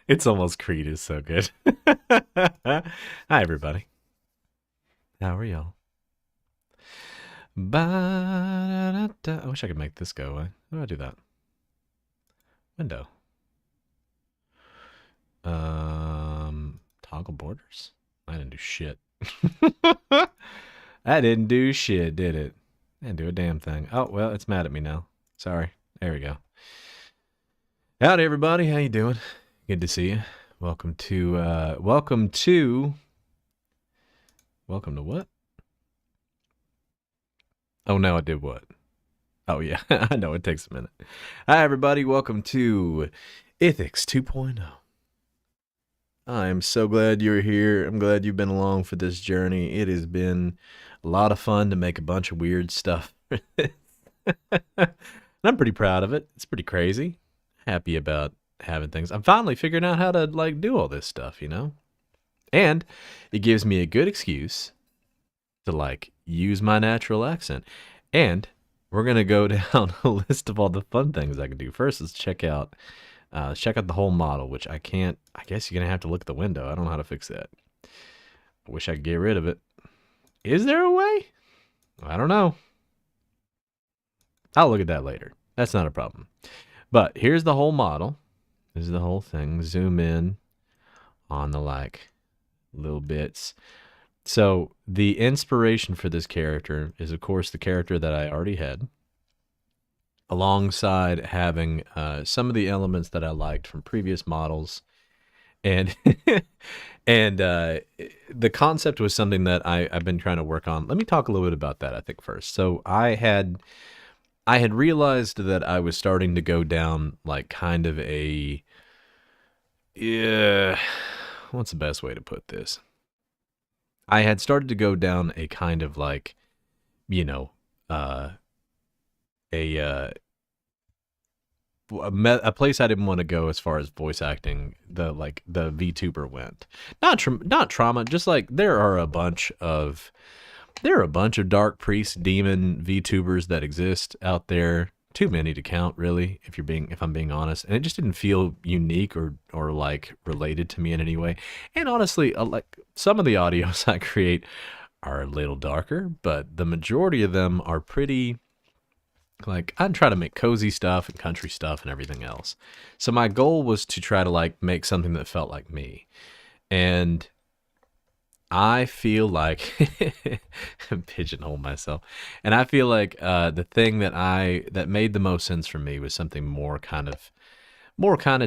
It's almost Creed is so good. Hi, everybody. How are y'all? Ba-da-da-da. I wish I could make this go away. How do I do that? Window. Toggle borders? I didn't do shit. I didn't do shit, did it? I didn't do a damn thing. Oh, well, it's mad at me now. Sorry. There we go. Howdy, everybody. How you doing? Good to see you. Welcome to what? Oh, no, I did what? Oh, yeah. I know, it takes a minute. Hi, everybody. Welcome to Ithax 2.0. I'm so glad you're here. I'm glad you've been along for this journey. It has been a lot of fun to make a bunch of weird stuff. I'm pretty proud of it. It's pretty crazy. Happy about having things. I'm finally figuring out how to like do all this stuff, you know? And it gives me a good excuse to like use my natural accent. And we're gonna go down a list of all the fun things I can do. First, let's check out the whole model, which I can't. I guess you're gonna have to look at the window. I don't know how to fix that. I wish I could get rid of it. Is there a way? I don't know. I'll look at that later. That's not a problem. But here's the whole model. This is the whole thing. Zoom in on the like little bits. So the inspiration for this character is, of course, the character that I already had, alongside having some of the elements that I liked from previous models. And and the concept was something that I've been trying to work on. Let me talk a little bit about that, I think, first. So I had realized that I was starting to go down like kind of a, yeah, what's the best way to put this? I had started to go down a kind of like, you know, a place I didn't want to go as far as voice acting. The VTuber went. Not trauma. Just like there are a bunch of dark priest demon VTubers that exist out there. Too many to count, really, if I'm being honest. And it just didn't feel unique or like related to me in any way. And honestly, like some of the audios I create are a little darker, but the majority of them are pretty, like, I try to make cozy stuff and country stuff and everything else. So my goal was to try to like make something that felt like me. And I feel like pigeonhole myself, and I feel like the thing that made the most sense for me was something more kind of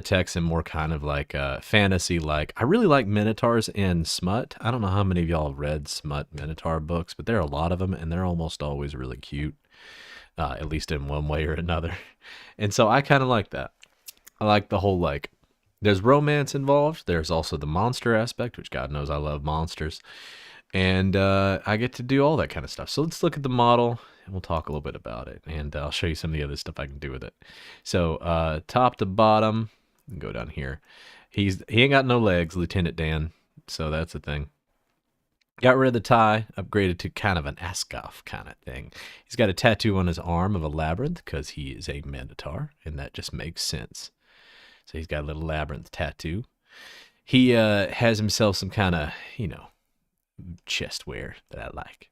text and more kind of like fantasy. Like I really like Minotaurs and smut. I don't know how many of y'all have read smut Minotaur books, but there are a lot of them, and they're almost always really cute, at least in one way or another. And so I kind of like that. I like the whole like. There's romance involved. There's also the monster aspect, which God knows I love monsters. And I get to do all that kind of stuff. So let's look at the model, and we'll talk a little bit about it. And I'll show you some of the other stuff I can do with it. So top to bottom, go down here. He ain't got no legs, Lieutenant Dan. So that's the thing. Got rid of the tie, upgraded to kind of an Ascaf kind of thing. He's got a tattoo on his arm of a labyrinth because he is a Minotaur, and that just makes sense. So he's got a little labyrinth tattoo. He has himself some kind of, you know, chest wear that I like.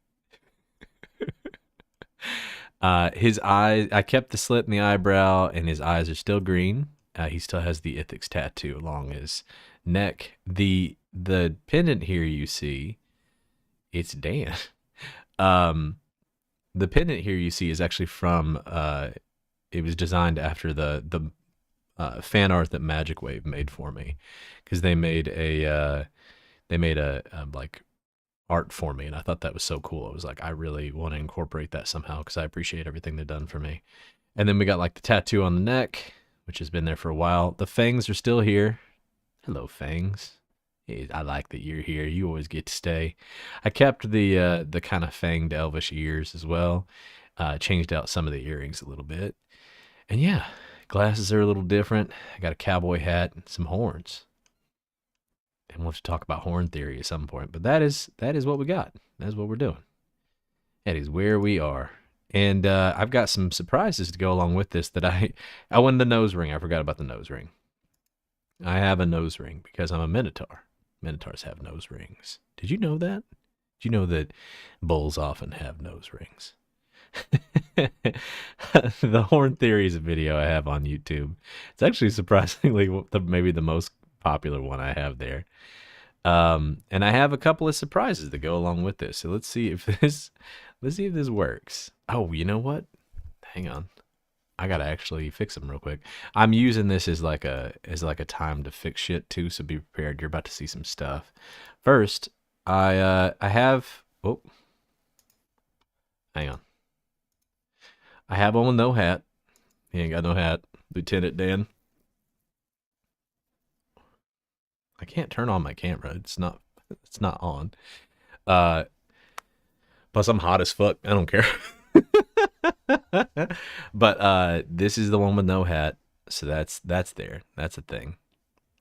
His eyes, I kept the slit in the eyebrow, and his eyes are still green. He still has the Ithax tattoo along his neck. The pendant here you see, it's Dan. The pendant here you see is actually from, it was designed after the fan art that Magic Wave made for me, because they made a like art for me, and I thought that was so cool. I was like, I really want to incorporate that somehow because I appreciate everything they've done for me. And then we got like the tattoo on the neck, which has been there for a while. The fangs are still here. Hello, fangs. I like that you're here. You always get to stay. I kept the kind of fanged elvish ears as well. Changed out some of the earrings a little bit, and yeah. Glasses are a little different. I got a cowboy hat and some horns. And we'll have to talk about horn theory at some point. But that is what we got. That's what we're doing. That is where we are. And I've got some surprises to go along with this that I wanted the nose ring. I forgot about the nose ring. I have a nose ring because I'm a Minotaur. Minotaurs have nose rings. Did you know that? Did you know that bulls often have nose rings? The Horn Theory is a video I have on YouTube. It's actually surprisingly maybe the most popular one I have there. And I have a couple of surprises that go along with this. So let's see if this works. Oh, you know what? Hang on. I gotta actually fix them real quick. I'm using this as like a time to fix shit too, so be prepared. You're about to see some stuff. First, I have hang on. I have one with no hat. He ain't got no hat. Lieutenant Dan. I can't turn on my camera. It's not on. Plus I'm hot as fuck. I don't care. But this is the one with no hat. So that's there. That's a thing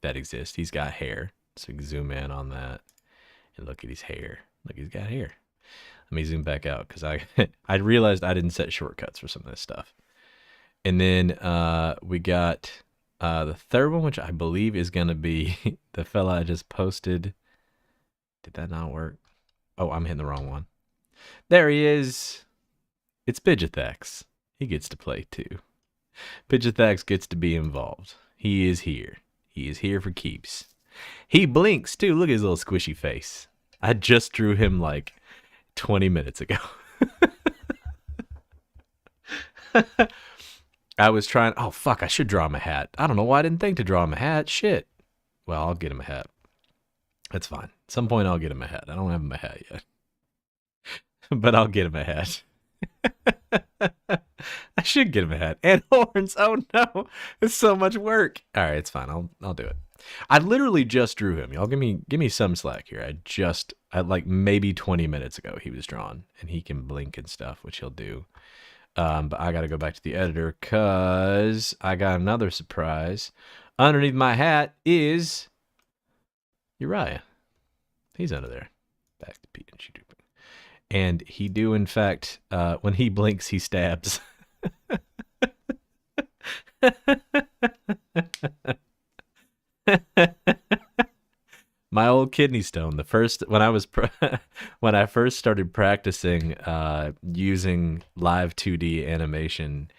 that exists. He's got hair. So we can zoom in on that and look at his hair. Look, he's got hair. Let me zoom back out because I realized I didn't set shortcuts for some of this stuff. And then we got the third one, which I believe is gonna be the fella I just posted. Did that not work? Oh, I'm hitting the wrong one. There he is. It's Ithax. He gets to play too. Ithax gets to be involved. He is here. He is here for keeps. He blinks too. Look at his little squishy face. I just drew him like 20 minutes ago. I was trying. Oh, fuck. I should draw him a hat. I don't know why I didn't think to draw him a hat. Shit. Well, I'll get him a hat. That's fine. At some point, I'll get him a hat. I don't have him a hat yet. But I'll get him a hat. I should get him a hat. And horns. Oh, no. It's so much work. All right. It's fine. I'll do it. I literally just drew him. Y'all give me some slack here. I like maybe 20 minutes ago he was drawn. And he can blink and stuff, which he'll do. But I got to go back to the editor because I got another surprise. Underneath my hat is Uriah. He's under there. Back to Pete and YouTube. And he do, in fact, when he blinks, he stabs. My old kidney stone. When I first started practicing using live 2D animation,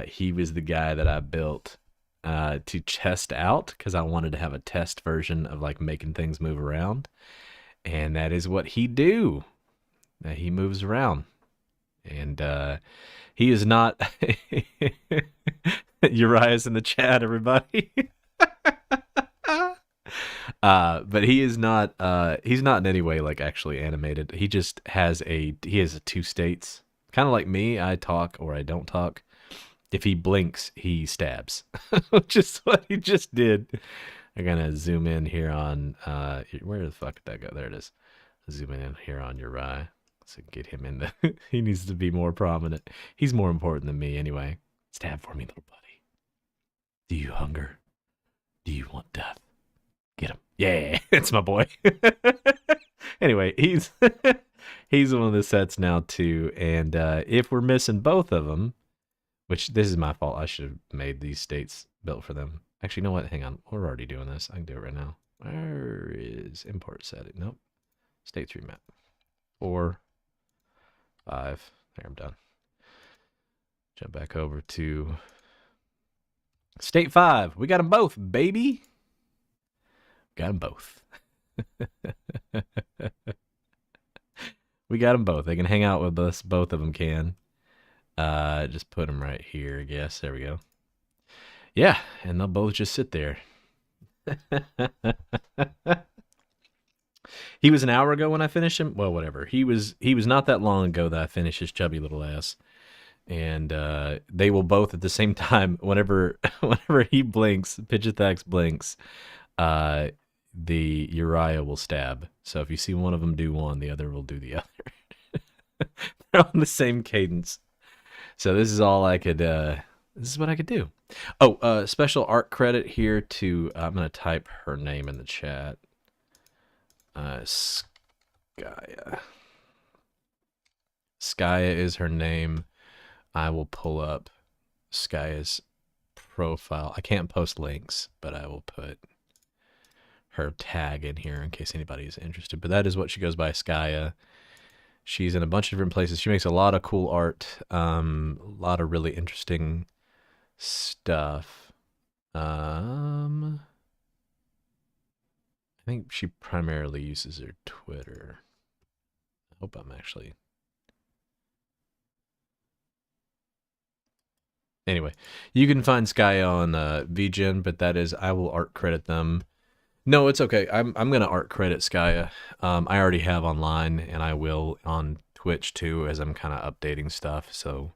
he was the guy that I built to test out because I wanted to have a test version of like making things move around, and that is what he do. He moves around, and he is not. Uriah's in the chat, everybody. But he is not. He's not in any way like actually animated. He just has two states, kind of like me. I talk or I don't talk. If he blinks, he stabs, which is what he just did. I'm gonna zoom in here on. Where the fuck did that go? There it is. Zooming in here on Uriah. So get him in the. He needs to be more prominent. He's more important than me anyway. Stab for me, little buddy. Do you hunger? Do you want death? Get him. Yeah, it's my boy. Anyway, he's one of the sets now too. And if we're missing both of them, which this is my fault. I should have made these states built for them. Actually, you know what? Hang on. We're already doing this. I can do it right now. Where is import setting? Nope. State 3 map. 4, 5. There, I'm done. Jump back over to state 5. We got them both, baby. Got them both. We got them both. They can hang out with us. Both of them can. Just put them right here, I guess. There we go. Yeah, and they'll both just sit there. He was an hour ago when I finished him. Well, whatever. He was not that long ago that I finished his chubby little ass. And they will both at the same time. Whenever he blinks, Ithax blinks, the Uriah will stab. So if you see one of them do one, the other will do the other. They're on the same cadence. So this is all I could. This is what I could do. Oh, special art credit here to. I'm gonna type her name in the chat. Skaya. Skaya is her name. I will pull up Skaya's profile. I can't post links, but I will put her tag in here in case anybody is interested. But that is what she goes by, Skya. She's in a bunch of different places. She makes a lot of cool art, a lot of really interesting stuff. I think she primarily uses her Twitter. I hope I'm actually... Anyway, you can find Sky on VGen, but that is, I will art credit them. No, it's okay. I'm gonna art credit Skya. I already have online, and I will on Twitch too, as I'm kind of updating stuff. So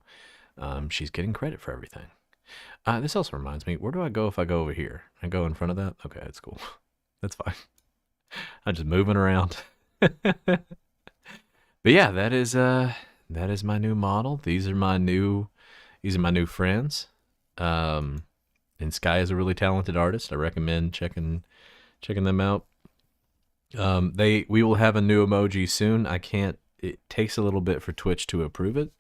she's getting credit for everything. This also reminds me, where do I go if I go over here? I go in front of that? Okay, that's cool. That's fine. I'm just moving around. But yeah, that is my new model. These are my new friends. And Sky is a really talented artist. I recommend checking them out. We will have a new emoji soon. It takes a little bit for Twitch to approve it.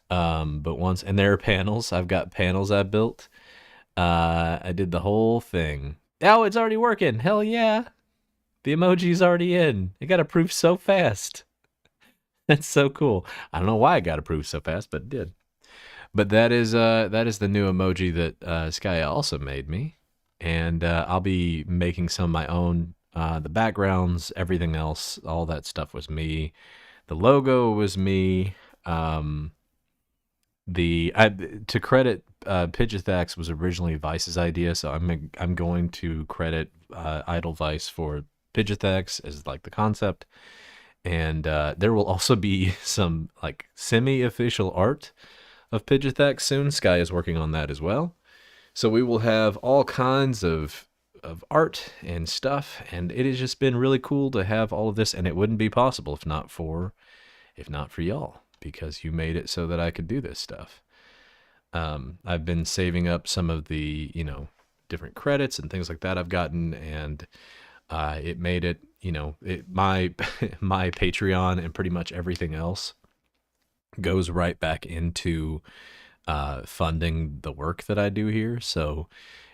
But once, and there are panels. I've got panels I built. I did the whole thing. Oh, it's already working. Hell yeah. The emoji's already in. It got approved so fast. That's so cool. I don't know why it got approved so fast, but it did. But that is the new emoji that Sky also made me. And I'll be making some of my own. The backgrounds, everything else, all that stuff was me. The logo was me. To credit, Ithax was originally Vice's idea, so I'm going to credit Idle Vice for Ithax as like the concept. And there will also be some like semi-official art of Ithax soon. Sky is working on that as well. So we will have all kinds of art and stuff, and it has just been really cool to have all of this, and it wouldn't be possible if not for y'all, because you made it so that I could do this stuff. I've been saving up some of the, different credits and things like that I've gotten, and it made it, my my Patreon and pretty much everything else goes right back into funding the work that I do here. So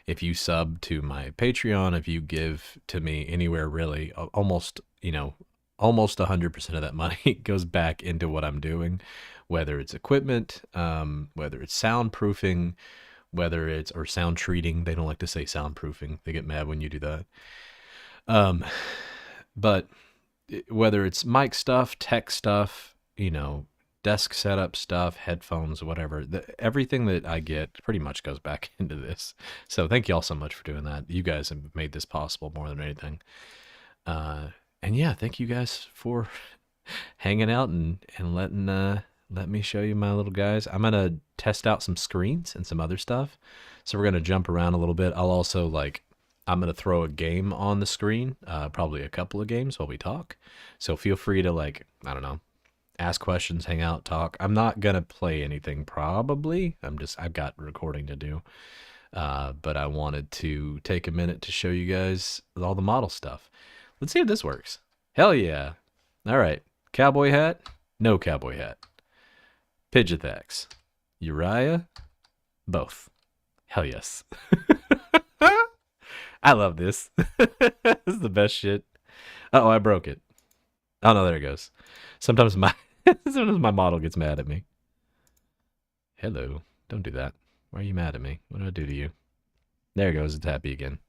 if you sub to my Patreon, if you give to me anywhere, really, almost 100% of that money goes back into what I'm doing, whether it's equipment, whether it's soundproofing, or sound treating. They don't like to say soundproofing. They get mad when you do that. But whether it's mic stuff, tech stuff, desk setup stuff, headphones, whatever, everything that I get pretty much goes back into this. So thank you all so much for doing that. You guys have made this possible more than anything. And yeah, thank you guys for hanging out and let me show you my little guys. I'm gonna test out some screens and some other stuff. So we're gonna jump around a little bit. I'll also I'm gonna throw a game on the screen, probably a couple of games while we talk. So feel free to I don't know, ask questions, hang out, talk. I'm not gonna play anything probably. I've got recording to do. But I wanted to take a minute to show you guys all the model stuff. Let's see if this works. Hell yeah. All right. Cowboy hat? No cowboy hat. Ithax. Uriah? Both. Hell yes. I love this. This is the best shit. Uh-oh, I broke it. Oh, no, there it goes. Sometimes my model gets mad at me. Hello. Don't do that. Why are you mad at me? What did I do to you? There it goes. It's happy again.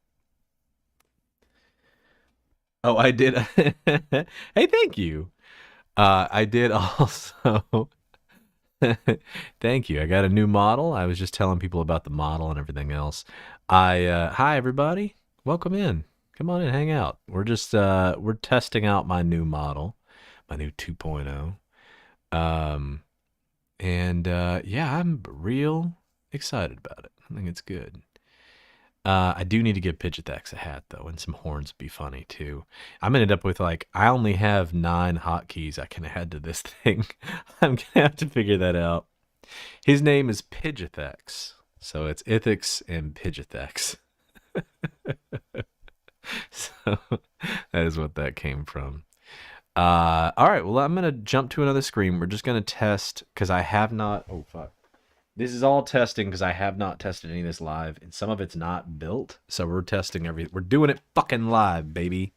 Oh, I did. Hey, thank you. I did also. Thank you. I got a new model. I was just telling people about the model and everything else. Hi everybody. Welcome in. Come on in, hang out. We're just we're testing out my new model, my new 2.0. Yeah, I'm real excited about it. I think it's good. I do need to give Ithax a hat though, and some horns would be funny too. I'm gonna end up with I only have 9 hotkeys I can add to this thing. I'm gonna have to figure that out. His name is Ithax, so it's Ithax and Ithax. So that is what that came from. All right, well, I'm gonna jump to another screen. We're just gonna test because I have not. Oh fuck. This is all testing because I have not tested any of this live, and some of it's not built. So we're testing everything. We're doing it fucking live, baby.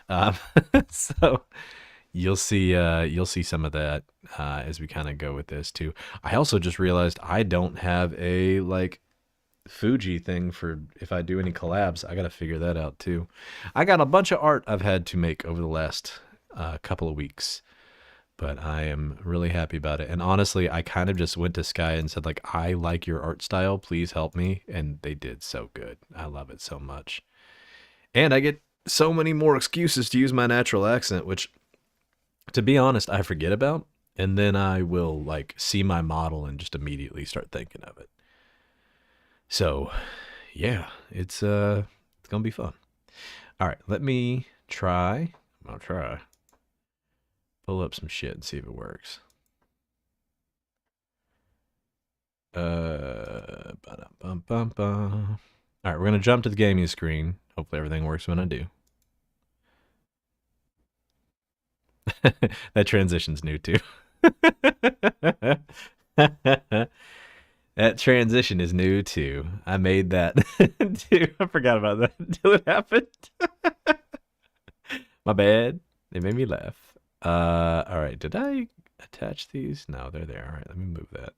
Um, so you'll see some of that as we kind of go with this too. I also just realized I don't have a like Fuji thing for if I do any collabs. I got to figure that out too. I got a bunch of art I've had to make over the last couple of weeks, but I am really happy about it. And honestly, I kind of just went to Sky and said like, I like your art style. Please help me. And they did so good. I love it so much. And I get so many more excuses to use my natural accent, which to be honest, I forget about. And then I will like see my model and just immediately start thinking of it. So yeah, it's gonna be fun. All right, let me try. I'll try. Pull up some shit and see if it works. Ba-dum-bum-bum-bum. All right, we're gonna jump to the gaming screen. Hopefully everything works when I do. That transition's new too. That transition is new too. I made that too. I forgot about that until it happened. My bad. It made me laugh. All right. Did I attach these? No, they're there. All right. Let me move that.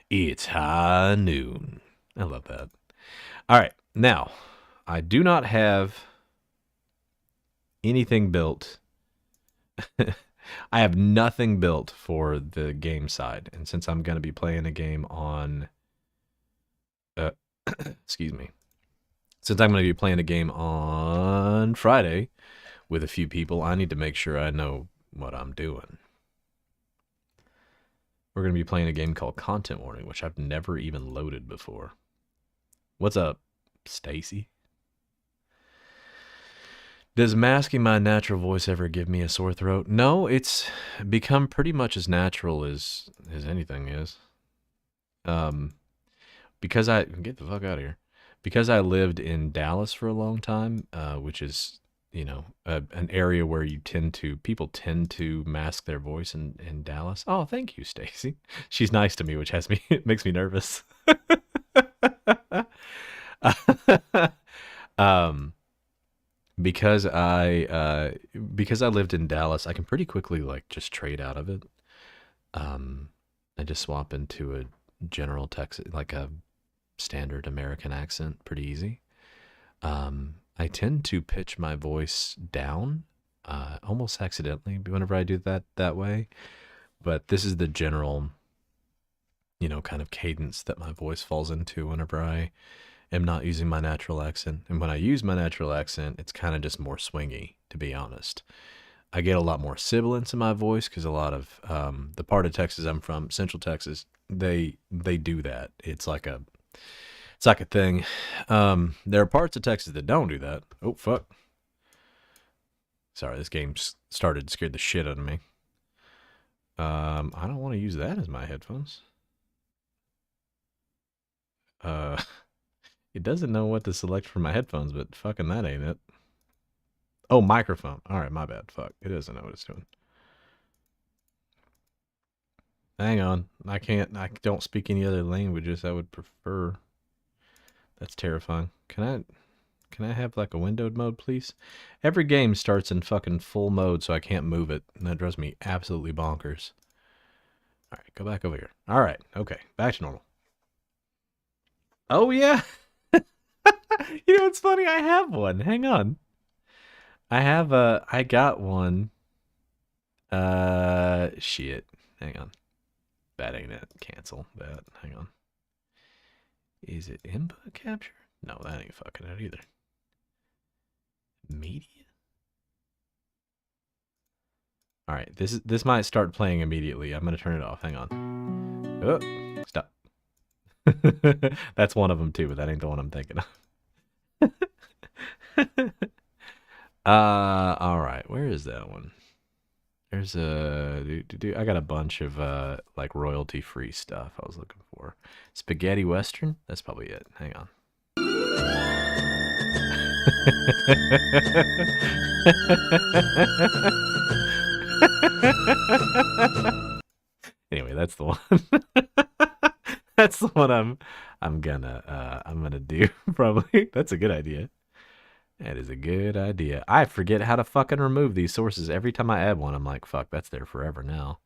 It's high noon. I love that. All right. Now, I do not have anything built. I have nothing built for the game side. And since I'm going to be playing a game on... excuse me. Since I'm going to be playing a game on Friday with a few people, I need to make sure I know what I'm doing. We're going to be playing a game called Content Warning, which I've never even loaded before. What's up, Stacy? Does masking my natural voice ever give me a sore throat? No, it's become pretty much as natural as anything is. Because I get the fuck out of here. Because I lived in Dallas for a long time, which is, you know, an area where people tend to mask their voice in Dallas. Oh, thank you, Stacy. She's nice to me, which it makes me nervous. Because I lived in Dallas, I can pretty quickly like just trade out of it. I just swap into a general Texas, like a standard American accent, pretty easy. I tend to pitch my voice down, almost accidentally whenever I do that way. But this is the general, you know, kind of cadence that my voice falls into whenever I am not using my natural accent. And when I use my natural accent, it's kind of just more swingy, to be honest. I get a lot more sibilance in my voice because a lot of the part of Texas I'm from, Central Texas, they do that. It's like a thing. There are parts of Texas that don't do that. Oh fuck! Sorry, this game started to scare the shit out of me. I don't want to use that as my headphones. It doesn't know what to select for my headphones, but fucking that ain't it. Oh, microphone. All right, my bad. Fuck. It doesn't know what it's doing. Hang on. I don't speak any other languages I would prefer. That's terrifying. Can I have like a windowed mode, please? Every game starts in fucking full mode, so I can't move it. And that drives me absolutely bonkers. All right, go back over here. All right. Okay. Back to normal. Oh, yeah. You know, it's funny. I have one. Hang on. I got one. Shit. Hang on. That ain't it. Cancel that. Hang on. Is it input capture? No, that ain't fucking it either. Media? All right. This might start playing immediately. I'm going to turn it off. Hang on. Oh, stop. That's one of them too, but that ain't the one I'm thinking of. All right, where is that one? There's I got a bunch of like royalty free stuff I was looking for. Spaghetti Western? That's probably it. Hang on. Anyway, that's the one. That's the one I'm gonna do probably. That's a good idea. That is a good idea. I forget how to fucking remove these sources every time I add one. I'm like, fuck, that's there forever now.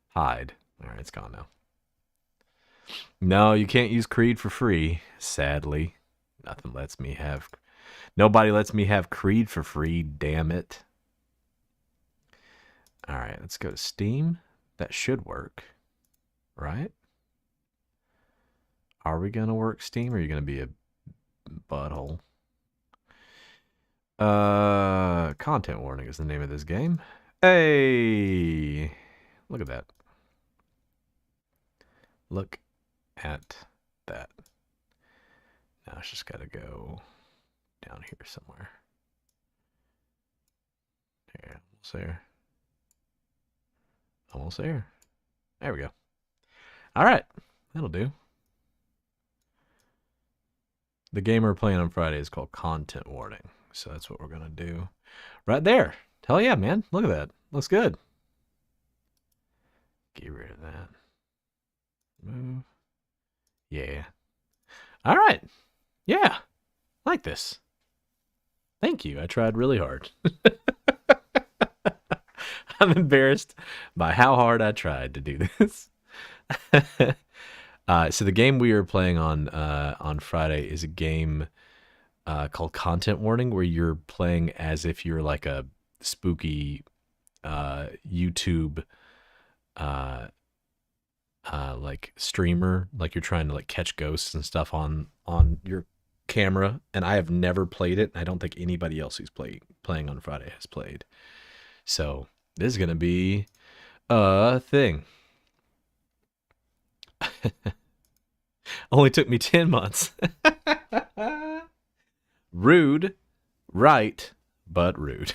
Hide. All right, it's gone now. No, you can't use Creed for free. Sadly, nothing lets me have. Nobody lets me have Creed for free. Damn it. All right, let's go to Steam. That should work, right? Are we gonna work Steam, or are you gonna be a butthole? Content warning is the name of this game. Hey, look at that. Look at that. Now it's just gotta go down here somewhere. Yeah, almost there. Almost there. There we go. All right, that'll do. The game we're playing on Friday is called Content Warning, so that's what we're gonna do. Right there. Hell yeah, man. Look at that. Looks good. Get rid of that. Move. Yeah. All right. Yeah. I like this. Thank you. I tried really hard. I'm embarrassed by how hard I tried to do this. So the game we are playing on Friday is a game called Content Warning, where you're playing as if you're like a spooky YouTube like streamer, like you're trying to like catch ghosts and stuff on your camera. And I have never played it. I don't think anybody else who's playing on Friday has played. So this is gonna be a thing. Only took me 10 months. Rude, right, but rude.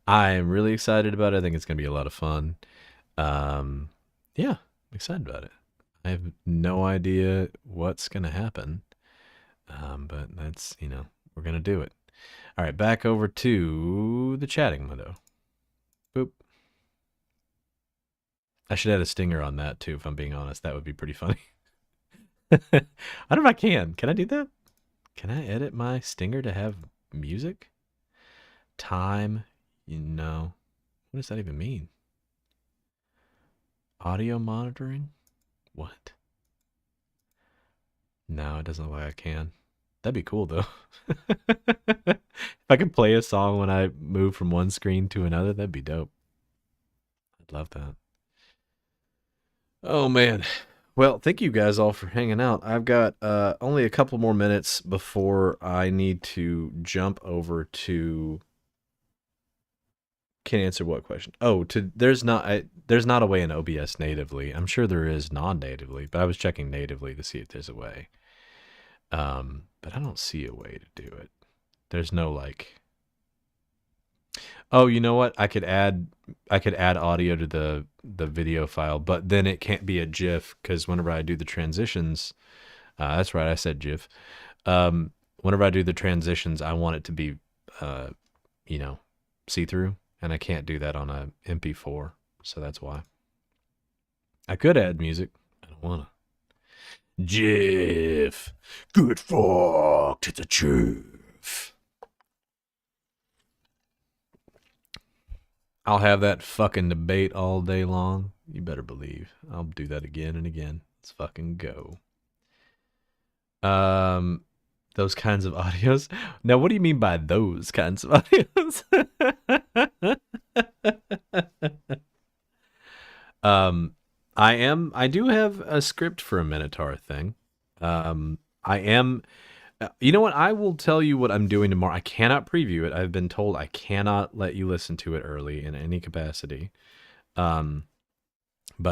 I am really excited about it. I think it's going to be a lot of fun. Yeah, I'm excited about it. I have no idea what's going to happen. But that's, we're going to do it. All right, back over to the chatting window. Boop. I should add a stinger on that too, if I'm being honest. That would be pretty funny. I don't know if I can. Can I do that? Can I edit my stinger to have music? Time, What does that even mean? Audio monitoring? What? No, it doesn't look like I can. That'd be cool though. If I could play a song when I move from one screen to another, that'd be dope. I'd love that. Oh man. Well, thank you guys all for hanging out. I've got only a couple more minutes before I need to jump over to. Can't answer what question? Oh, there's not a way in OBS natively. I'm sure there is non-natively, but I was checking natively to see if there's a way. But I don't see a way to do it. There's no like. Oh, you know what? I could add audio to the video file, but then it can't be a GIF because whenever I do the transitions, that's right, I said GIF. Whenever I do the transitions, I want it to be, see-through, and I can't do that on a MP4, so that's why. I could add music. I don't wanna. GIF. Good fuck. It's a GIF. I'll have that fucking debate all day long. You better believe. I'll do that again and again. Let's fucking go. Those kinds of audios. Now, what do you mean by those kinds of audios? I do have a script for a MInotaur thing. You know what? I will tell you what I'm doing tomorrow. I cannot preview it. I've been told I cannot let you listen to it early in any capacity. But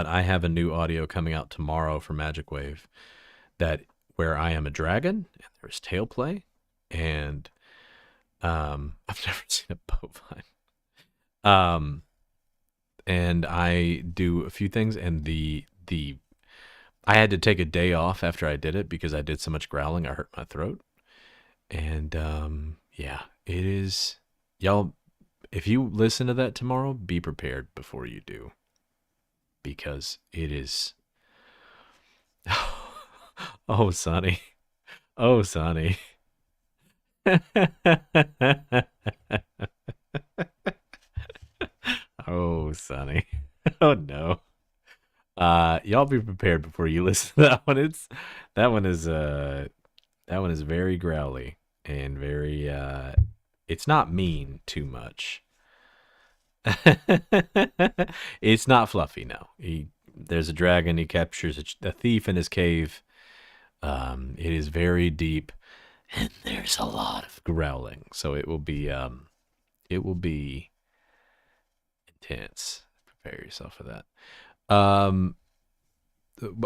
I have a new audio coming out tomorrow for Magic Wave where I am a dragon and there's tail play, and I've never seen a bovine. And I do a few things, and I had to take a day off after I did it because I did so much growling I hurt my throat. And yeah, it is, y'all, If you listen to that tomorrow, be prepared before you do, because it is. Oh, Sonny. Oh, Sonny. Oh, Sonny. Oh no. Y'all be prepared before you listen to that one. That one is that one is very growly and very it's not mean too much. It's not fluffy, no. There's a dragon, he captures a thief in his cave. It is very deep and there's a lot of growling. So it will be intense. Prepare yourself for that. Um,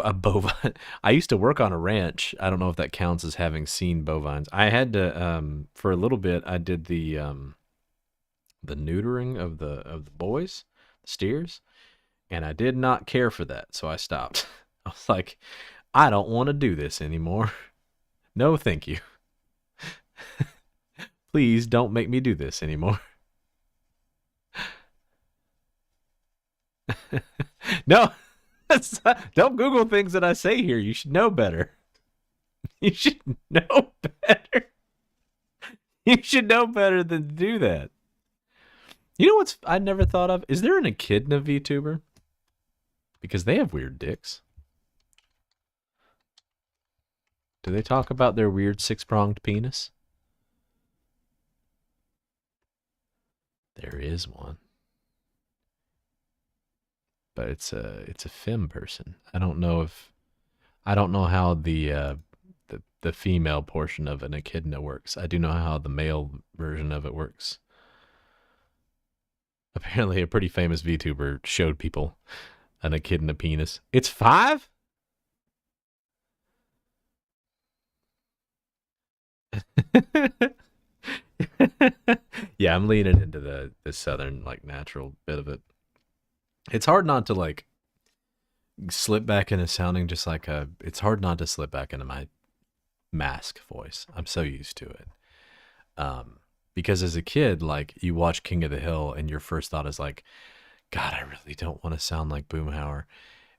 a bovine. I used to work on a ranch. I don't know if that counts as having seen bovines. I had to for a little bit. I did the neutering of the boys, the steers, and I did not care for that, so I stopped. I was like, I don't want to do this anymore. No, thank you. Please don't make me do this anymore. No, don't Google things that I say here. You should know better. You should know better. You should know better than to do that. You know what's I never thought of? Is there an echidna VTuber? Because they have weird dicks. Do they talk about their weird six-pronged penis? There is one. But it's a femme person. I don't know how the female portion of an echidna works. I do know how the male version of it works. Apparently, a pretty famous VTuber showed people an echidna penis. It's 5? Yeah, I'm leaning into the southern like natural bit of it. It's hard not to like slip back into sounding just like a. It's hard not to slip back into my mask voice. I'm so used to it. Because as a kid, like you watch King of the Hill, and your first thought is like, God, I really don't want to sound like Boomhauer.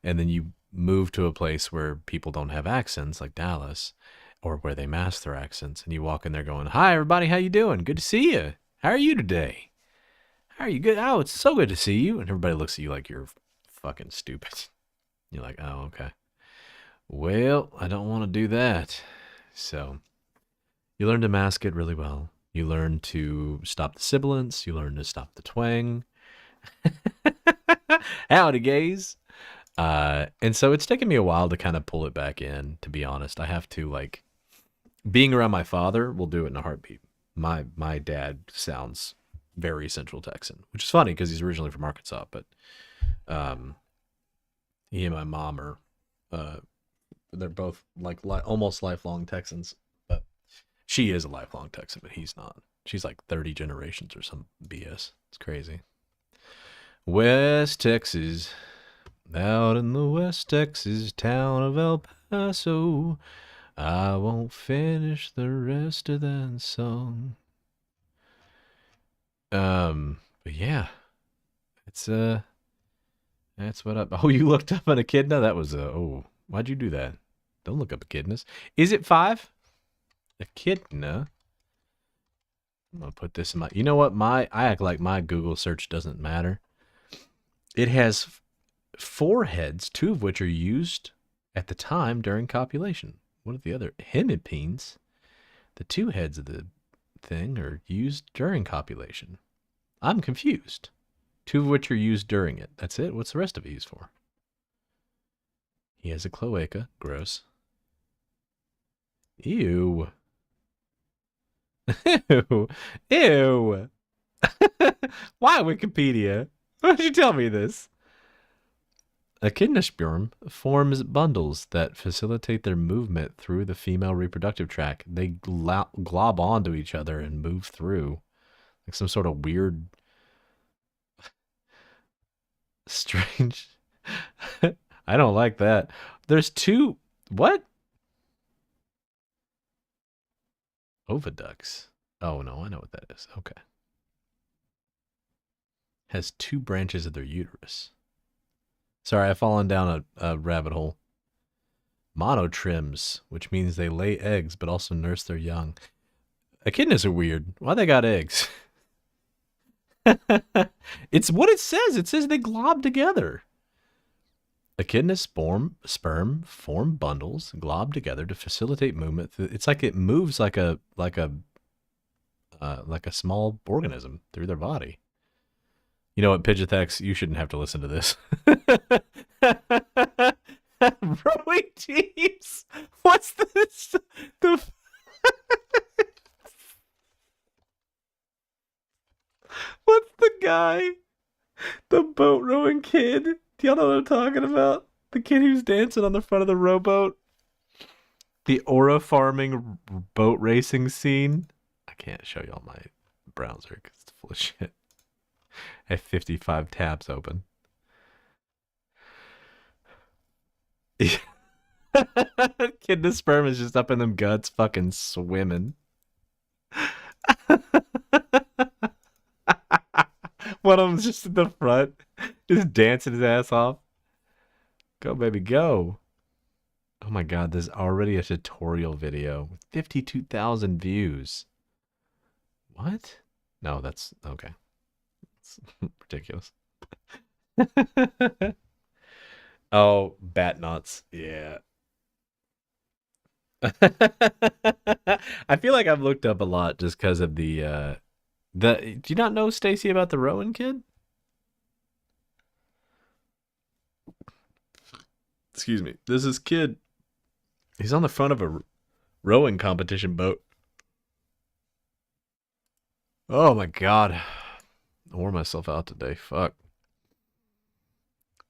And then you move to a place where people don't have accents, like Dallas, or where they mask their accents, and you walk in there going, "Hi, everybody, how you doing? Good to see you. How are you today? How are you good? Oh, it's so good to see you." And everybody looks at you like you're fucking stupid. You're like, "Oh, okay. Well, I don't want to do that." So you learn to mask it really well. You learn to stop the sibilants. You learn to stop the twang. Howdy, gays. And so it's taken me a while to kind of pull it back in, to be honest. I have to, like, being around my father will do it in a heartbeat. My dad sounds very Central Texan, which is funny because he's originally from Arkansas, but he and my mom are, they're both like almost lifelong Texans, but she is a lifelong Texan, but he's not. She's like 30 generations or some BS. It's crazy. West Texas. Out in the West Texas town of El Paso, I won't finish the rest of that song. But yeah, it's that's what up. Oh, you looked up an echidna? That was oh, why'd you do that? Don't look up echidnas. Is it 5? Echidna. I'm gonna put this in my. You know what? I act like my Google search doesn't matter. It has 4 heads, 2 of which are used at the time during copulation. What are the other? Hemipenes. The 2 heads of the thing are used during copulation. I'm confused. 2 of which are used during it. That's it? What's the rest of it used for? He has a cloaca. Gross. Ew. Ew. Ew. Why Wikipedia? Why did you tell me this? Echidna sperm forms bundles that facilitate their movement through the female reproductive tract. They glob onto each other and move through. Like some sort of weird, strange. I don't like that. There's 2. What? Oviducts. Oh, no, I know what that is. Okay. has 2 branches of their uterus. Sorry, I've fallen down a rabbit hole. Monotrims, which means they lay eggs but also nurse their young. Echidnas are weird. Why they got eggs? It's what it says. It says they glob together. Echidnas sperm form bundles, glob together to facilitate movement. It's like it moves like a small organism through their body. You know what, Pidgeothax, you shouldn't have to listen to this. Rowing teams. What's this? What's the guy? The boat rowing kid. Do y'all know what I'm talking about? The kid who's dancing on the front of the rowboat. The aura farming boat racing scene. I can't show y'all my browser because it's full of shit. I have 55 tabs open. Kid, the sperm is just up in them guts fucking swimming. One of them's just in the front, just dancing his ass off. Go, baby, go. Oh my god, there's already a tutorial video with 52,000 views. What? No, that's okay. It's ridiculous. Oh, bat nuts. Yeah. I feel like I've looked up a lot just because of the do you not know, Stacy, about the Rowan kid? Excuse me. There's this kid. He's on the front of a rowing competition boat. Oh my god. I wore myself out today. Fuck.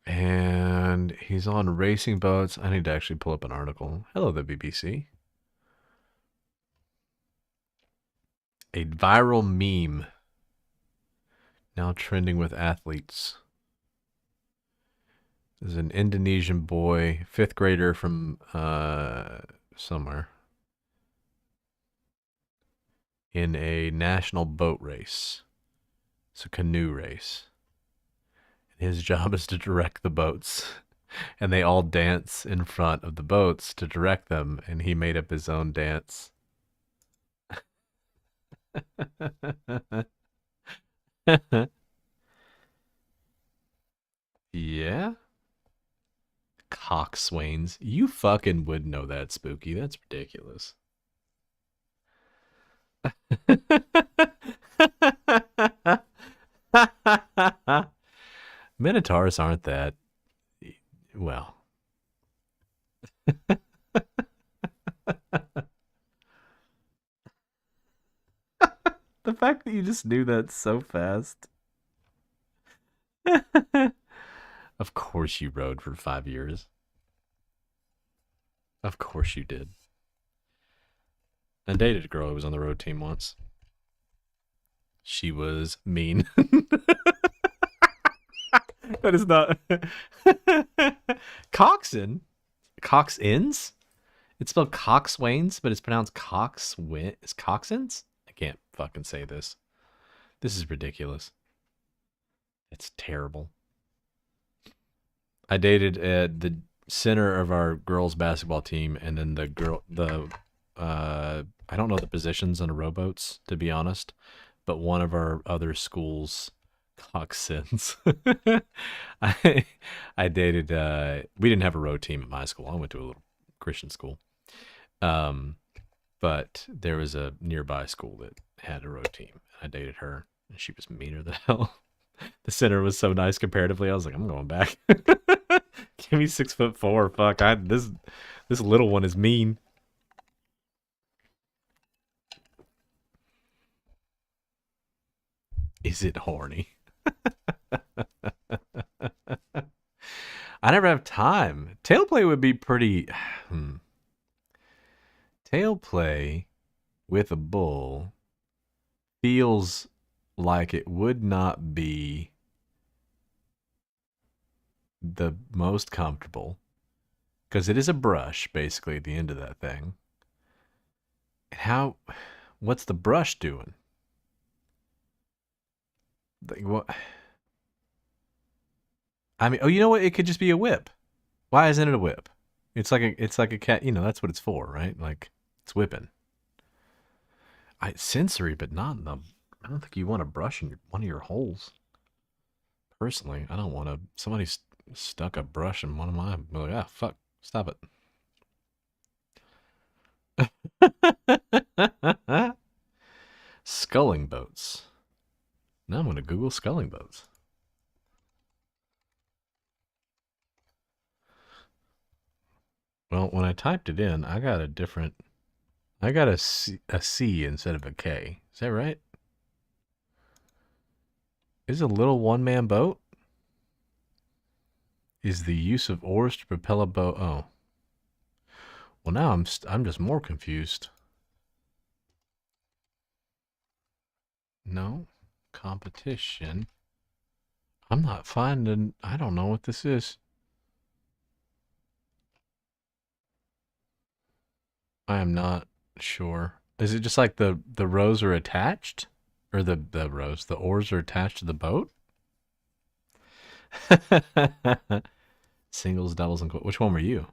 And he's on racing boats. I need to actually pull up an article. Hello, the BBC. A viral meme now trending with athletes. There's an Indonesian boy, 5th grader from somewhere, in a national boat race. It's a canoe race. His job is to direct the boats, and they all dance in front of the boats to direct them, and he made up his own dance. Yeah? Coxswains. You fucking would know that, Spooky. That's ridiculous. Minotaurs aren't that well. The fact that you just knew that so fast. Of course you rode for 5 years. Of course you did. I dated a girl who was on the road team once. She was mean. That is not... Coxswain? Coxswains? It's spelled Coxswains, but it's pronounced Coxswains? It's Coxswains? I can't fucking say this. This is ridiculous. It's terrible. I dated the center of our girls' basketball team, and then I don't know the positions on the rowboats, to be honest, but one of our other schools' coxswains. I dated. We didn't have a row team at my school. I went to a little Christian school, but there was a nearby school that had a row team. I dated her, and she was meaner than hell. The center was so nice comparatively. I was like, I'm going back. Give me 6'4". Fuck, this little one is mean. Is it horny? I never have time. Tailplay would be pretty... Tailplay with a bull feels like it would not be the most comfortable, because it is a brush basically at the end of that thing. What's the brush doing? Like, what? I mean, oh, you know what? It could just be a whip. Why isn't it a whip? It's like a cat. You know, that's what it's for, right? Like it's whipping. It's sensory, but not in the. I don't think you want a brush in one of your holes. Personally, I don't want to. Somebody stuck a brush in one of mine. I'm like, ah, fuck, stop it. Sculling boats. Now I'm gonna Google sculling boats. Well, when I typed it in, I got a different. I got a C instead of a K. Is that right? Is a little one-man boat? Is the use of oars to propel a boat? Oh, well now I'm just more confused. No competition. I'm not finding. I don't know what this is. I am not sure. Is it just like the rows are attached, or the oars are attached to the boat? Singles, doubles, and which one were you?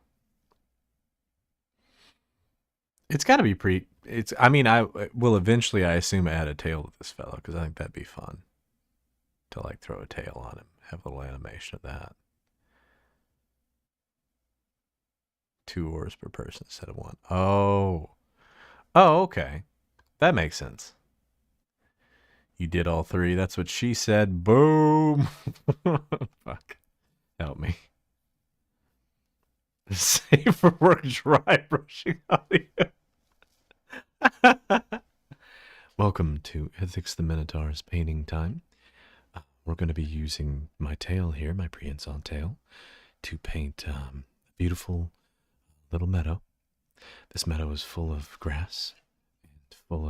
It's got to be pre. It's. I mean, I will eventually. I assume add a tail to this fellow because I think that'd be fun to like throw a tail on him, have a little animation of that. 2 oars per person instead of one. Oh, oh, okay, that makes sense. You did all three. That's what she said. Boom. Fuck. Help me. Safe for work dry brushing audio. Welcome to Ithax the Minotaur's painting time. We're going to be using my tail here, my prehensile tail, to paint a beautiful little meadow. This meadow is full of grass and full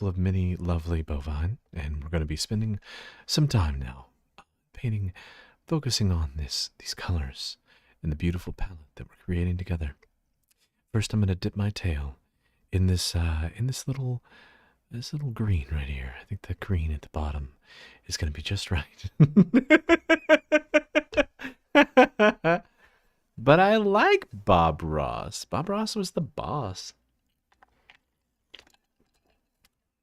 of many lovely bovine, and we're going to be spending some time now painting, focusing on these colors and the beautiful palette that we're creating together. First, I'm going to dip my tail in this little green right here. I think the green at the bottom is going to be just right. But I like Bob Ross. Bob Ross was the boss.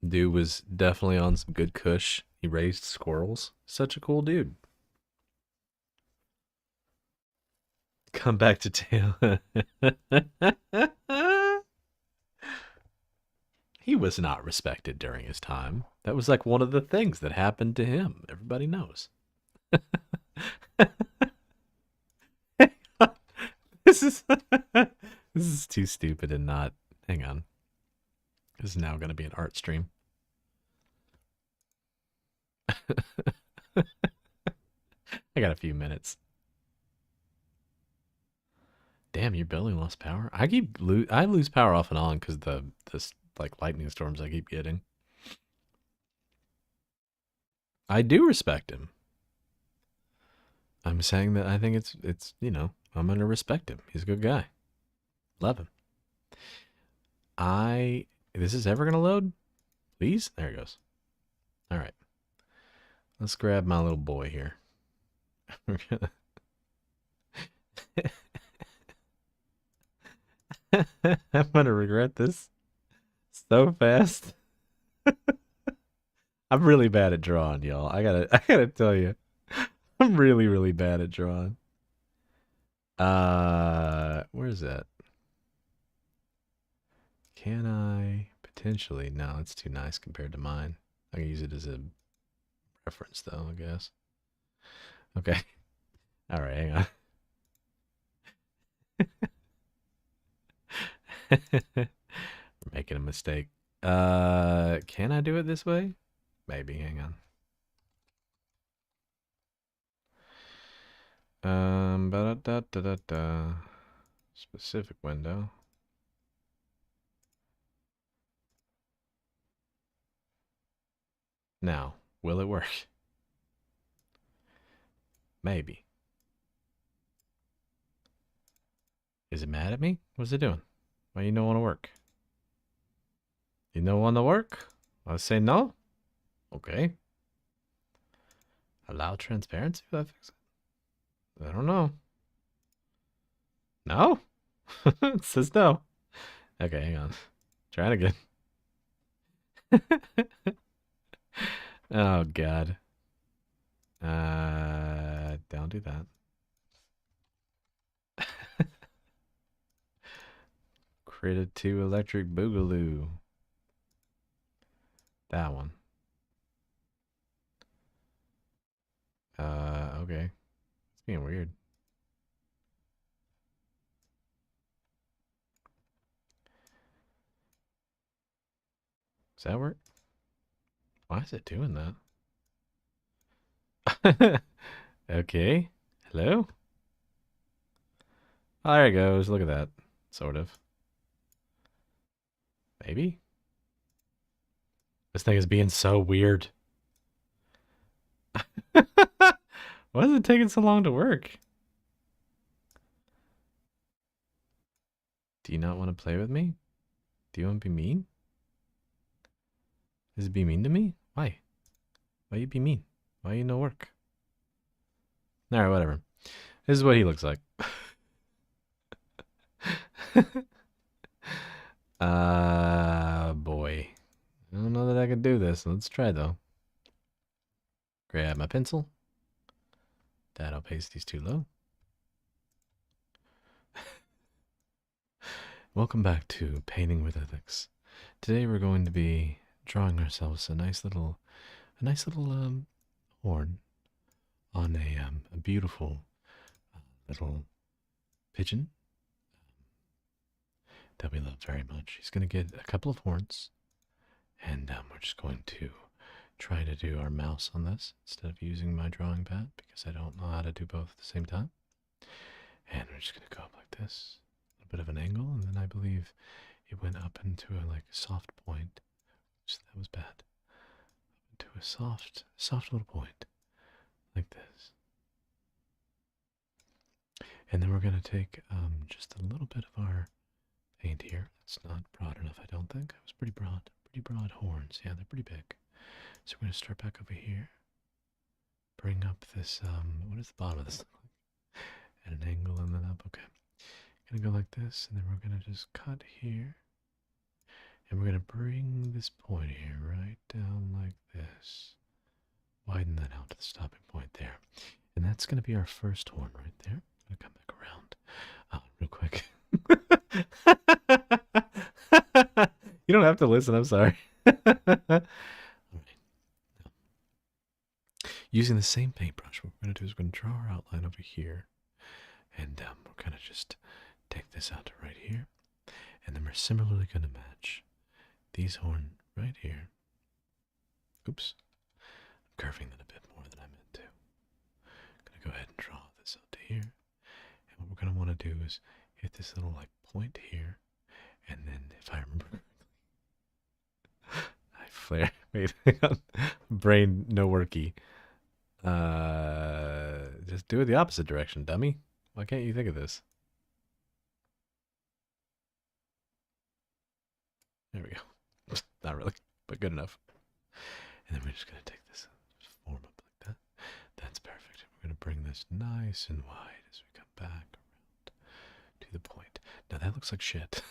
Dude was definitely on some good kush. He raised squirrels. Such a cool dude. Come back to tail. He was not respected during his time. That was like one of the things that happened to him. Everybody knows. This is this is too stupid and not. Hang on. This is now going to be an art stream. I got a few minutes. Damn, your building lost power. I lose power off and on because this like lightning storms I keep getting. I do respect him. I'm saying that I think it's you know, I'm gonna respect him. He's a good guy. Love him. This is ever gonna load? Please? There it goes. Alright. Let's grab my little boy here. I'm gonna regret this so fast. I'm really bad at drawing, y'all. I gotta tell you. I'm really, really bad at drawing. Where is that? Can I potentially? No, it's too nice compared to mine. I can use it as a reference though, I guess. Okay. All right, hang on. We're making a mistake. Can I do it this way? Maybe, hang on. Da specific window. Now, will it work? Maybe. Is it mad at me? What's it doing? Why you don't want to work? You don't want to work? I say no? Okay. Allow transparency? Will that fix it? I don't know. No? It says no. Okay, hang on. Try it again. Oh, God. Don't do that. Created 2 electric boogaloo. That one. Okay. It's being weird. Does that work? Why is it doing that? Okay. Hello? Oh, there it goes. Look at that. Sort of. Maybe? This thing is being so weird. Why is it taking so long to work? Do you not want to play with me? Do you want to be mean? Does it be mean to me? Why? Why you be mean? Why you no work? Alright, whatever. This is what he looks like. Boy. I don't know that I can do this. Let's try, though. Grab my pencil. That'll paste these too low. Welcome back to Painting with Ithax. Today we're going to be drawing ourselves a nice little horn on a beautiful little pigeon that we love very much. He's going to get a couple of horns, and we're just going to try to do our mouse on this instead of using my drawing pad because I don't know how to do both at the same time. And we're just going to go up like this, a bit of an angle, and then I believe it went up into a soft point. Oops, that was bad. Into a soft little point like this. And then we're going to take just a little bit of our paint here. It's not broad enough, I don't think. It was pretty broad horns. Yeah, they're pretty big. So we're going to start back over here. Bring up this, what does the bottom of this look like? At an angle and then up. Okay. Gonna go like this, and then we're gonna just cut here. And we're gonna bring this point here right down like this. Widen that out to the stopping point there. And that's gonna be our first horn right there. I'm gonna come back around real quick. You don't have to listen, I'm sorry. Alright. Using the same paintbrush, what we're gonna do is we're gonna draw our outline over here. And we're gonna just take this out to right here. And then we're similarly going to match these horn right here. Oops. I'm curving that a bit more than I meant to. I'm going to go ahead and draw this out to here. And what we're going to want to do is hit this little point here. And then if I remember I flare. Wait, hang on. Brain no worky. Just do it the opposite direction, dummy. Why can't you think of this? There we go. Not really, but good enough. And then we're just going to take this, just form up like that. That's perfect. We're going to bring this nice and wide as we come back around to the point. Now that looks like shit.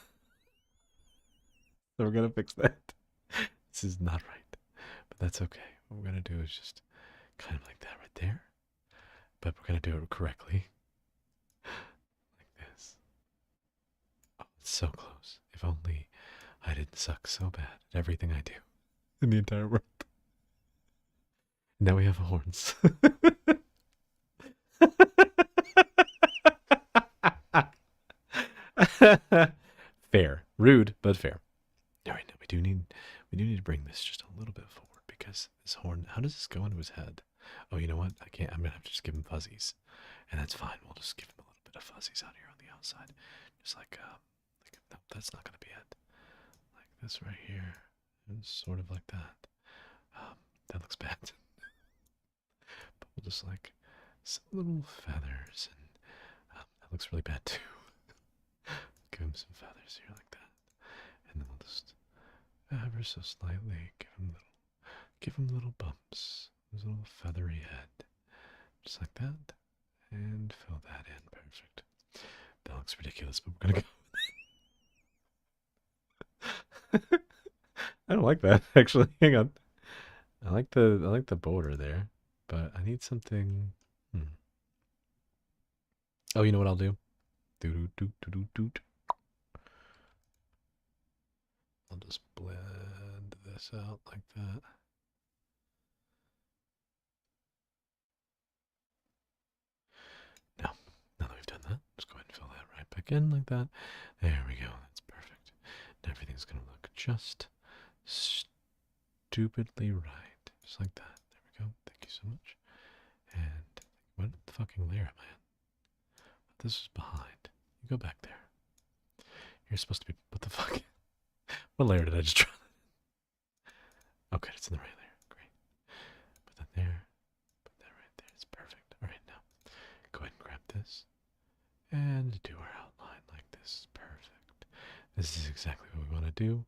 So we're going to fix that. This is not right, but that's okay. What we're going to do is just kind of like that right there. But we're going to do it correctly. Like this. Oh, it's so close. If only I didn't suck so bad at everything I do in the entire world. Now we have horns. Fair. Rude, but fair. Alright, now we do need to bring this just a little bit forward because this horn, how does this go into his head? Oh, you know what? I can't. I'm gonna have to just give him fuzzies. And that's fine. We'll just give him a little bit of fuzzies out here on the outside. Just no, that's not gonna be it. Like this right here. And sort of like that. That looks bad. But we'll just some little feathers, and that looks really bad too. Give him some feathers here like that, and then we'll just ever so slightly give him little bumps, his little feathery head, just like that, And fill that in. Perfect. That looks ridiculous, but we're gonna go. I don't like that actually. Hang on. I like the border there, but I need something. Oh, you know what I'll do? I'll just blend this out like that. Now that we've done that, just go ahead and fill that right back in like that. There we go. That's perfect. And everything's gonna look just stupidly right, just like that. There we go. Thank you so much. And what fucking layer am I in? This is behind. You go back there. You're supposed to be. What the fuck? What layer did I just try? Okay, it's in the right layer. Great. Put that there. Put that right there. It's perfect. All right, now go ahead and grab this and do our outline like this. Perfect. This is exactly what we want to do.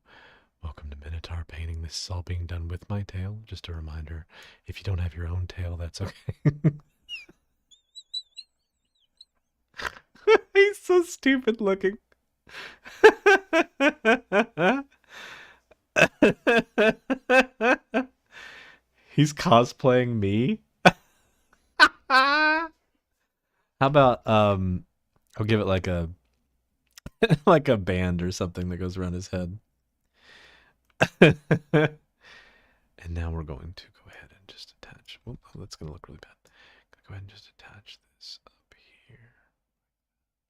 Welcome to MInotaur painting. This is all being done with my tail. Just a reminder, if you don't have your own tail, that's okay. He's so stupid looking. He's cosplaying me. How about I'll give it like a like a band or something that goes around his head. And now we're going to go ahead and just attach. Oh, that's going to look really bad. Go ahead and just attach this up here.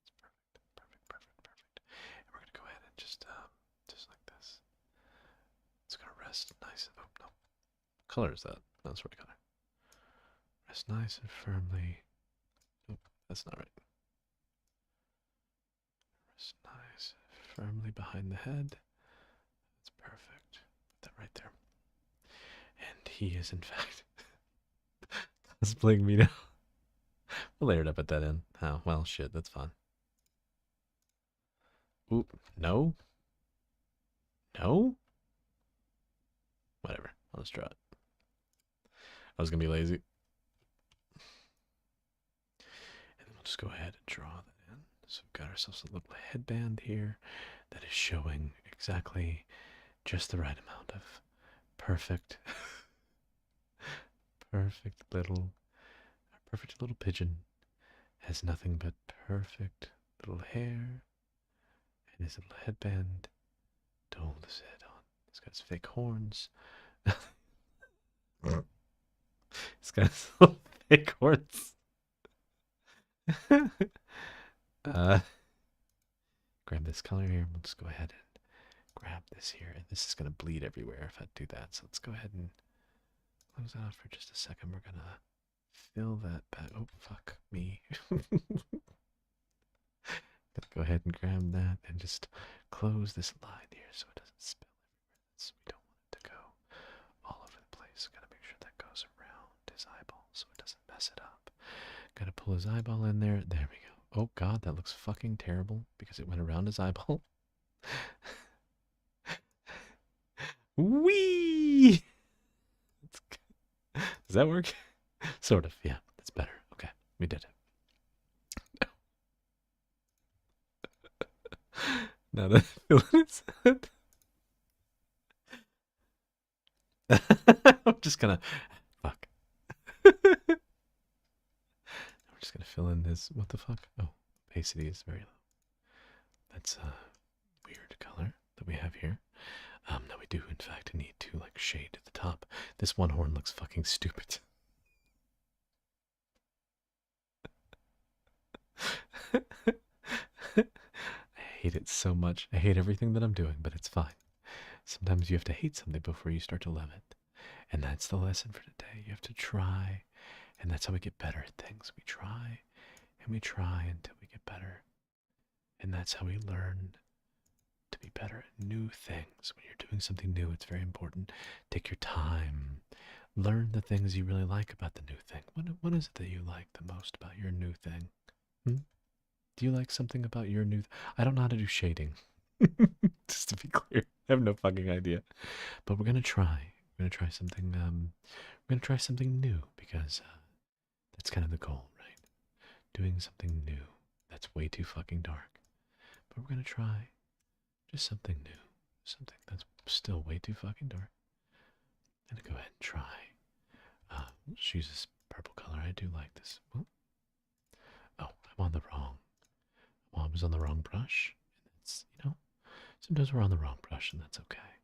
It's perfect, perfect, perfect, perfect. And we're going to go ahead and just like this. It's going to rest nice. Oh, no. What color is that? No, that's the right color. Rest nice and firmly. Oh, that's not right. Rest nice and firmly behind the head. That's perfect. Put that right there. And he is, in fact, cosplaying me now. What layer did I put that in? Oh, well, shit, that's fine. Oop, no? No? Whatever, I'll just draw it. I was gonna be lazy. And then we'll just go ahead and draw that in. So we've got ourselves a little headband here that is showing exactly just the right amount of perfect, perfect little pigeon. Has nothing but perfect little hair and his little headband to hold his head on. He's got his fake horns. He's got his little fake horns. Grab this color here. We'll just go ahead and grab this here. This is going to bleed everywhere if I do that. So let's go ahead and close that out for just a second. We're going to fill that back. Oh, fuck me. Go ahead and grab that and just close this line here so it doesn't spill everywhere. We don't want it to go all over the place. Gotta make sure that goes around his eyeball so it doesn't mess it up. Gotta pull his eyeball in there. There we go. Oh god, that looks fucking terrible because it went around his eyeball. Whee! Does that work? Sort of, yeah. That's better. Okay, we did it. Now that I feel his head. I'm just gonna fuck. We're just gonna fill in this. What the fuck? Oh, opacity is very low. That's a weird color that we have here. Now we do in fact need to like shade at the top. This one horn looks fucking stupid. I hate it so much. I hate everything that I'm doing, but it's fine. Sometimes you have to hate something before you start to love it. And that's the lesson for today. You have to try, and that's how we get better at things. We try, and we try until we get better. And that's how we learn to be better at new things. When you're doing something new, it's very important. Take your time. Learn the things you really like about the new thing. What is it that you like the most about your new thing? Do you like something about your new... I don't know how to do shading. Just to be clear. I have no fucking idea. But we're going to try. We're going to try something... we're going to try something new because that's kind of the goal, right? doing something new that's way too fucking dark. But we're gonna try just something new. Something that's still way too fucking dark. I'm gonna go ahead and try. Let's use this purple color. I do like this. Oh, I'm on the wrong. Well, I was on the wrong brush. And it's, sometimes we're on the wrong brush, and that's okay.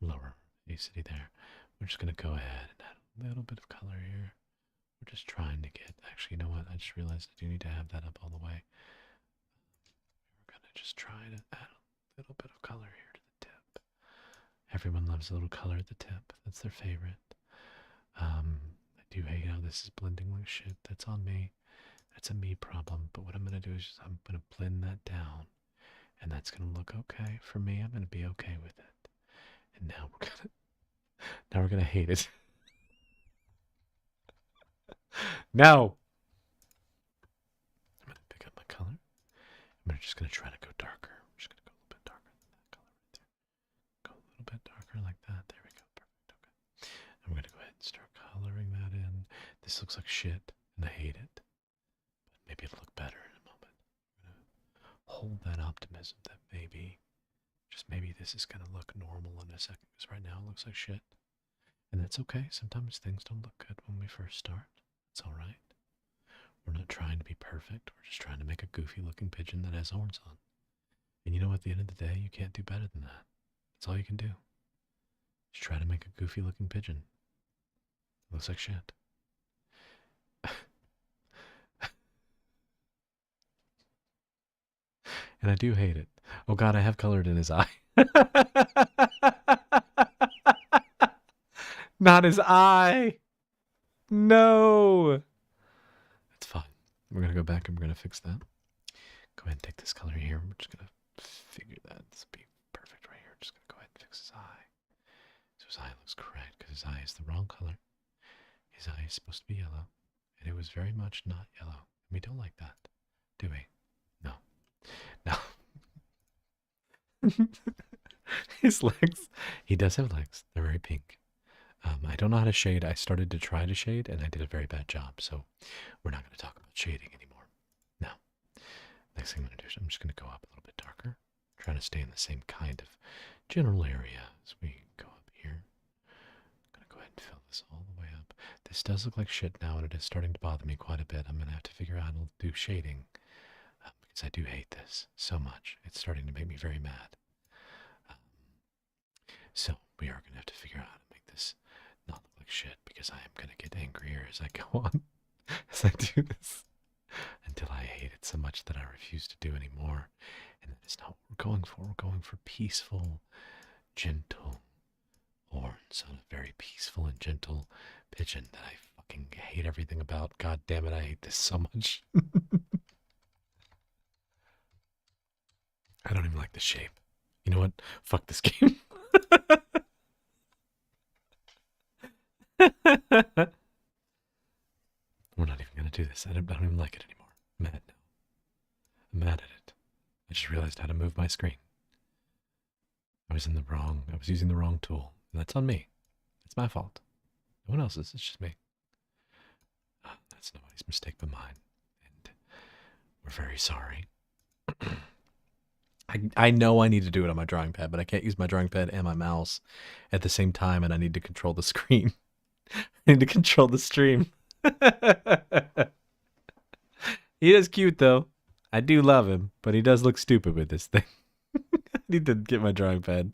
Lower opacity there. We're just gonna go ahead and add a little bit of color here. We're just trying to get. Actually, you know what? I just realized I do need to have that up all the way. We're gonna just try to add a little bit of color here to the tip. Everyone loves a little color at the tip. That's their favorite. I do hate how this is blending like shit. That's on me. That's a me problem. But what I'm going to do is I'm going to blend that down. And that's going to look okay. For me, I'm going to be okay with it. And now we're going to hate it. Now! I'm going to pick up my color. I'm just going to try to go darker. I'm just going to go a little bit darker than that color right there. Go a little bit darker like that. There we go. Perfect. Okay. I'm going to go ahead and start coloring that in. This looks like shit, and I hate it. But maybe it'll look better in a moment. I'm going to hold that optimism that maybe, just maybe this is going to look normal in a second. Because right now it looks like shit. And that's okay. Sometimes things don't look good when we first start. It's alright. We're not trying to be perfect. We're just trying to make a goofy looking pigeon that has horns on. And you know, at the end of the day, you can't do better than that. That's all you can do. Just try to make a goofy looking pigeon. It looks like shit. And I do hate it. Oh god, I have colored in his eye. Not his eye! No! It's fine. We're going to go back and we're going to fix that. Go ahead and take this color here. We're just going to figure that. This will be perfect right here. Just going to go ahead and fix his eye. So his eye looks correct because his eye is the wrong color. His eye is supposed to be yellow. And it was very much not yellow. We don't like that, do we? No. No. His legs. He does have legs. They're very pink. I don't know how to shade. I started to try to shade, and I did a very bad job. So we're not going to talk about shading anymore. Now, next thing I'm going to do is I'm just going to go up a little bit darker. Trying to stay in the same kind of general area as we go up here. I'm going to go ahead and fill this all the way up. This does look like shit now, and it is starting to bother me quite a bit. I'm going to have to figure out how to do shading. Because I do hate this so much. It's starting to make me very mad. So we are going to have to figure out how to make this not look like shit, because I am going to get angrier as I go on, as I do this, until I hate it so much that I refuse to do anymore. And that is not what we're going for. We're going for peaceful, gentle horns on a very peaceful and gentle pigeon that I fucking hate everything about. God damn it, I hate this so much. I don't even like the shape. You know what? Fuck this game. We're not even going to do this. I don't even like it anymore. I'm mad now. I'm mad at it. I just realized how to move my screen. I was using the wrong tool. And that's on me. It's my fault. No one else's. It's just me. That's nobody's mistake but mine. And we're very sorry. I know I need to do it on my drawing pad, but I can't use my drawing pad and my mouse at the same time, and I need to control the screen. I need to control the stream. He is cute, though. I do love him, but he does look stupid with this thing. I need to get my drawing pad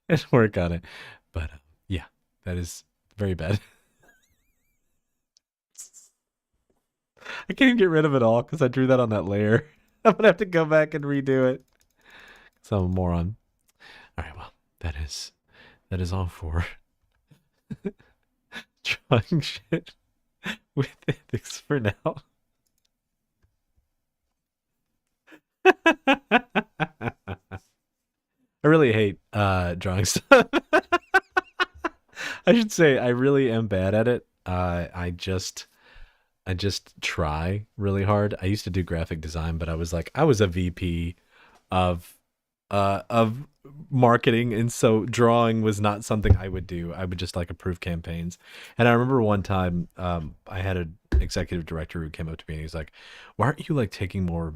and work on it. But yeah, that is very bad. I can't even get rid of it all because I drew that on that layer. I'm going to have to go back and redo it. So I'm a moron. All right, well, that is all for drawing shit with Ithax for now. I really hate drawing stuff. I should say I really am bad at it. I just try really hard. I used to do graphic design, but I was a VP of of marketing, and so drawing was not something I would do. I would just like approve campaigns. And I remember one time I had an executive director who came up to me and he's like, "Why aren't you like taking more?"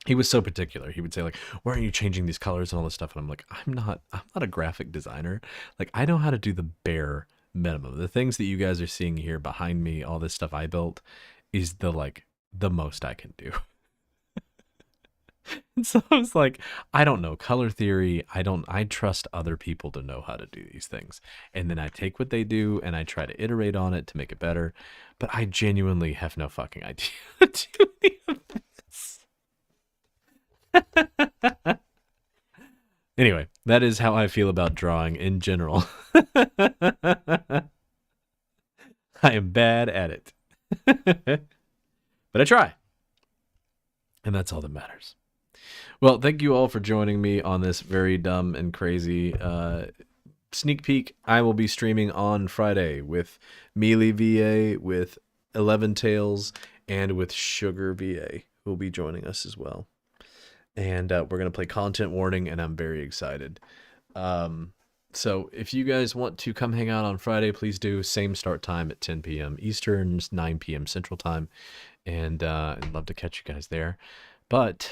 He was so particular. He would say like, "Why aren't you changing these colors and all this stuff?" And I'm like, I'm not a graphic designer. Like, I know how to do the bare minimum. The things that you guys are seeing here behind me, all this stuff I built, is the most I can do. And so I was like, I don't know color theory. I trust other people to know how to do these things. And then I take what they do and I try to iterate on it to make it better. But I genuinely have no fucking idea how to do any of this. Anyway, that is how I feel about drawing in general. I am bad at it. But I try. And that's all that matters. Well, thank you all for joining me on this very dumb and crazy sneak peek. I will be streaming on Friday with Mealy VA, with 11 Tails, and with Sugar VA, who will be joining us as well. And we're going to play Content Warning, and I'm very excited. So if you guys want to come hang out on Friday, please do. Same start time at 10 p.m. Eastern, 9 p.m. Central Time. And I'd love to catch you guys there. But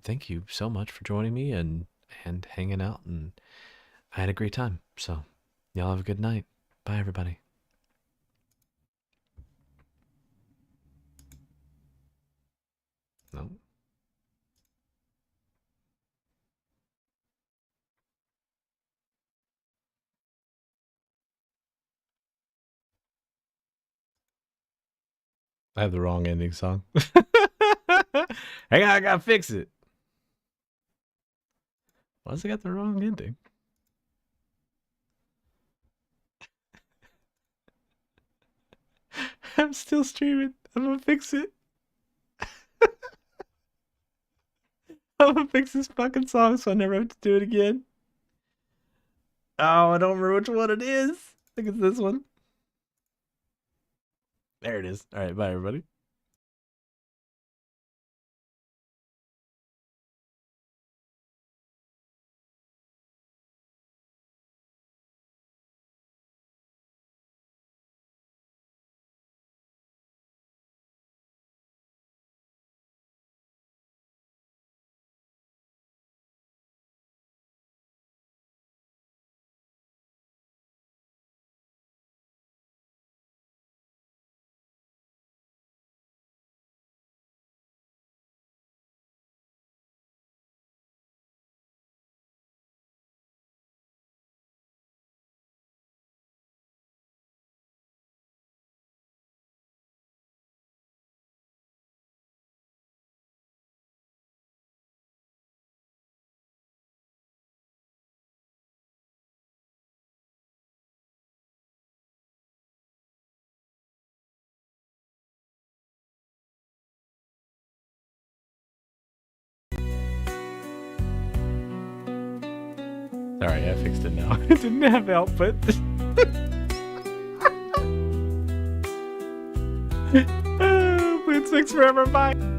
thank you so much for joining me and hanging out. And I had a great time. So y'all have a good night. Bye, everybody. No. I have the wrong ending song. Hang on, I gotta fix it. Why does it got the wrong ending? I'm still streaming. I'm gonna fix it. I'm gonna fix this fucking song so I never have to do it again. Oh, I don't remember which one it is. I think it's this one. There it is. All right, bye, everybody. Sorry, I fixed it now. It didn't have output. Plant 6 forever, bye.